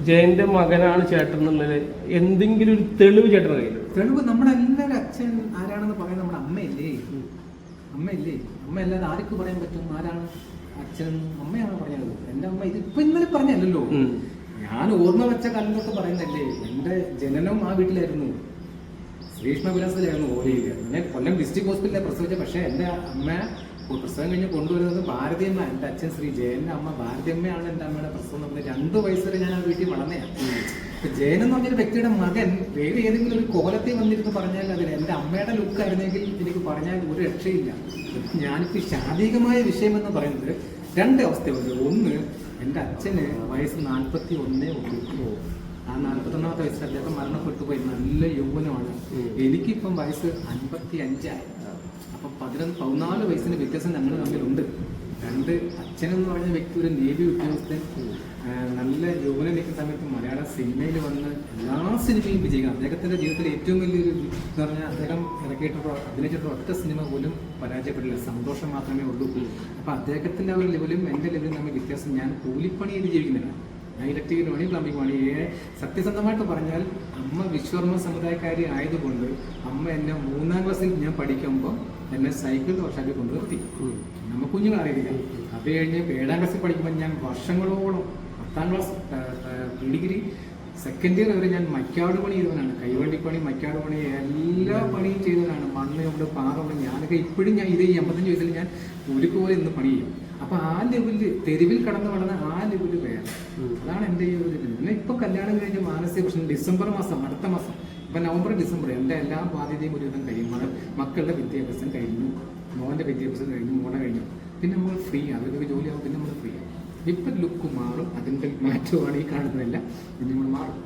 ജയന്റെ മകനാണ് ചേട്ടൻ എന്നുള്ളത് എന്തെങ്കിലും ഒരു തെളിവ് ചേട്ടൻ കയ്യിൽ? തെളിവ് നമ്മുടെ എല്ലാവരും അച്ഛൻ ആരാണെന്ന് പറയാൻ നമ്മുടെ അമ്മയല്ലേ. അമ്മ അല്ലാതെ ആർക്ക് പറയാൻ പറ്റും ആരാണ് അച്ഛൻ? അമ്മയാണ് പറഞ്ഞത്. എൻ്റെ അമ്മ ഇതിപ്പോ ഇന്നലെ പറഞ്ഞല്ലോ. ഞാൻ ഓർമ്മ വെച്ച കാലം തൊട്ട് പറയുന്നല്ലേ. എൻ്റെ ജനനം ആ വീട്ടിലായിരുന്നു, ശ്രീകൃഷ്ണപുരത്തിലായിരുന്നു. ഓലയില് ഞാൻ കൊല്ലം ഡിസ്ട്രിക്ട് ഹോസ്പിറ്റലിലെ പ്രസവിച്ച. പക്ഷെ എൻ്റെ അമ്മ പ്രസവം കഴിഞ്ഞ് കൊണ്ടുവരുന്നത് ഭാരതിയമ്മ. എൻ്റെ അച്ഛൻ ശ്രീ ജയന്റെ അമ്മ ഭാരതിയമ്മയാണ് എൻ്റെ അമ്മയുടെ പ്രസവം നടന്നത്. 2 വയസ്സ് വരെ ഞാൻ ആ വീട്ടിൽ വളർന്നതാണ്. ഇപ്പൊ ജയൻ എന്ന് പറഞ്ഞൊരു വ്യക്തിയുടെ മകൻ വേറെ ഏതെങ്കിലും ഒരു കോലത്തിൽ വന്നിരുന്ന് പറഞ്ഞാൽ അതിന് എൻ്റെ അമ്മയുടെ ലുക്ക് ആയിരുന്നെങ്കിൽ എനിക്ക് പറഞ്ഞാൽ ഒരു രക്ഷയില്ല. ഞാനിപ്പോൾ ശാരീരികമായ വിഷയമെന്ന് പറയുന്നത് 2 അവസ്ഥയുണ്ട്. ഒന്ന്, എൻ്റെ അച്ഛന് വയസ്സ് 41 ഉള്ളൂ. ആ 41ാമത്തെ വയസ്സിൽ അദ്ദേഹം മരണപ്പെട്ടു പോയി. നല്ല യൗവനമാണ്. എനിക്കിപ്പം വയസ്സ് 55 അപ്പം 14 വയസ്സിന് വ്യത്യാസം ഞങ്ങൾ തമ്മിലുണ്ട്. 2 അച്ഛനെന്ന് പറഞ്ഞ വ്യക്തി ഒരു നേവി ഉദ്യോഗസ്ഥൻ, നല്ല യൗവനം നിൽക്കുന്ന സമയത്ത് മലയാള സിനിമയിൽ വന്ന് എല്ലാ സിനിമയും വിജയിക്കണം. അദ്ദേഹത്തിന്റെ ജീവിതത്തിലെ ഏറ്റവും വലിയൊരു എന്ന് പറഞ്ഞാൽ അദ്ദേഹം അഭിനയിച്ചിട്ടുള്ള ഒറ്റ സിനിമ പോലും പരാജയപ്പെടില്ല. സന്തോഷം മാത്രമേ ഉള്ളൂ. അപ്പൊ അദ്ദേഹത്തിന്റെ ഒരു ലെവലും എൻ്റെ ലെവലും തമ്മിൽ വ്യത്യാസം. ഞാൻ കൂലിപ്പണി ചെയ്ത് ജീവിക്കുന്നില്ല. ഞാൻ ഇലക്ട്രിക്കൽ പണി, പ്ലംബിംഗ് പണി. സത്യസന്ധമായിട്ട് പറഞ്ഞാൽ അമ്മ വിശ്വകർമ്മ സമുദായക്കാരി ആയതുകൊണ്ട് അമ്മ എന്നെ 3ാം ക്ലാസ്സിൽ ഞാൻ പഠിക്കുമ്പോൾ എന്നെ സൈക്കിൾ വർഷാക്കി കൊണ്ടു നിർത്തി. നമുക്ക് കുഞ്ഞുങ്ങൾ അറിയില്ല. അത് കഴിഞ്ഞ് 7ാം ക്ലാസ്സിൽ പഠിക്കുമ്പോൾ ഞാൻ വർഷങ്ങളോളം 10ാം ക്ലാസ് ഡിഗ്രി സെക്കൻഡ് ഇയർ വരെ ഞാൻ മക്കാട് പണി ചെയ്തവനാണ്. കൈവണ്ടിപ്പണി, മക്കാട് പണി, എല്ലാ പണിയും ചെയ്തവനാണ്. മണ്ണ് കൊണ്ട്, പാറ കൊണ്ട്. ഞാനൊക്കെ ഇപ്പോഴും ഞാൻ ഇത് 85 വയസ്സിൽ ഞാൻ ഉരുക്ക് പോലെ ഇന്ന് പണി ചെയ്യും. അപ്പൊ ആ ലെവലില് തെരുവിൽ കടന്നു വളർന്ന ആ ലെവല് വേറെ. അതാണ് എൻ്റെ ഈ ഒരു ഇത്. പിന്നെ ഇപ്പൊ കല്യാണം കഴിഞ്ഞ മാനസിക പ്രശ്നം. ഡിസംബർ മാസം, അടുത്ത മാസം, ഇപ്പൊ നവംബർ ഡിസംബർ എൻ്റെ എല്ലാ ബാധ്യതയും ഒരുവിധം കഴിയും. മക്കളുടെ വിദ്യാഭ്യാസം കഴിഞ്ഞു, മോൻ്റെ വിദ്യാഭ്യാസം കഴിഞ്ഞു, മോടെ കഴിഞ്ഞു. പിന്നെ നമ്മൾ ഫ്രീ, അതൊക്കെ ജോലിയാകും. പിന്നെ നമ്മൾ ഫ്രീ. ഇപ്പം ലുക്ക് മാറും. അതിൻ്റെ മാറ്റമാണ് ഈ കാണുന്നതല്ല. പിന്നെ നമ്മൾ മാറും.